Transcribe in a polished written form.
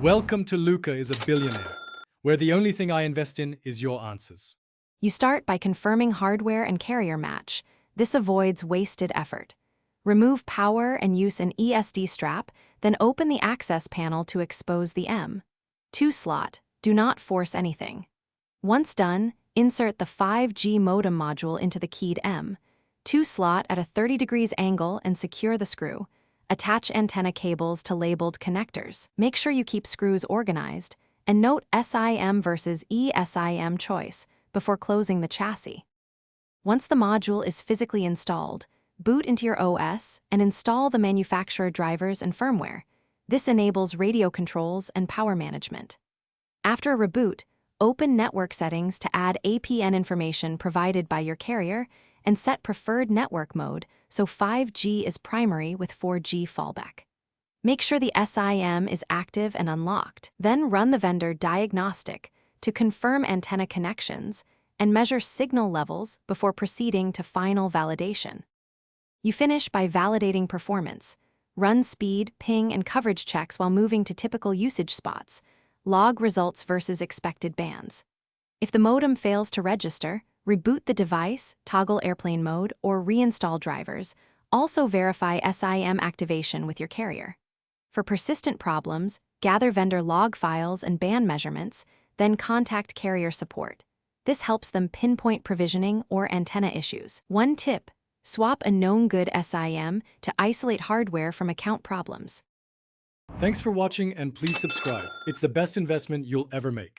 Welcome to Luca is a Billionaire, where the only thing I invest in is your answers. You start by confirming hardware and carrier match. This avoids wasted effort. Remove power and use an ESD strap, then open the access panel to expose the M2 slot. Do not force anything. Once done, insert the 5G modem module into the keyed M2 slot at a 30 degrees angle and secure the screw. Attach antenna cables to labeled connectors. Make sure you keep screws organized, and note SIM versus ESIM choice before closing the chassis. Once the module is physically installed, boot into your OS and install the manufacturer drivers and firmware. This enables radio controls and power management. After a reboot, open network settings to add APN information provided by your carrier and set preferred network mode so 5G is primary with 4G fallback. Make sure the SIM is active and unlocked. Then run the vendor diagnostic to confirm antenna connections and measure signal levels before proceeding to final validation. You finish by validating performance. Run speed, ping, and coverage checks while moving to typical usage spots. Log results versus expected bands. If the modem fails to register, reboot the device, toggle airplane mode, or reinstall drivers. Also verify SIM activation with your carrier. For persistent problems, gather vendor log files and band measurements, then contact carrier support. This helps them pinpoint provisioning or antenna issues. One tip: swap a known good SIM to isolate hardware from account problems. Thanks for watching and please subscribe. It's the best investment you'll ever make.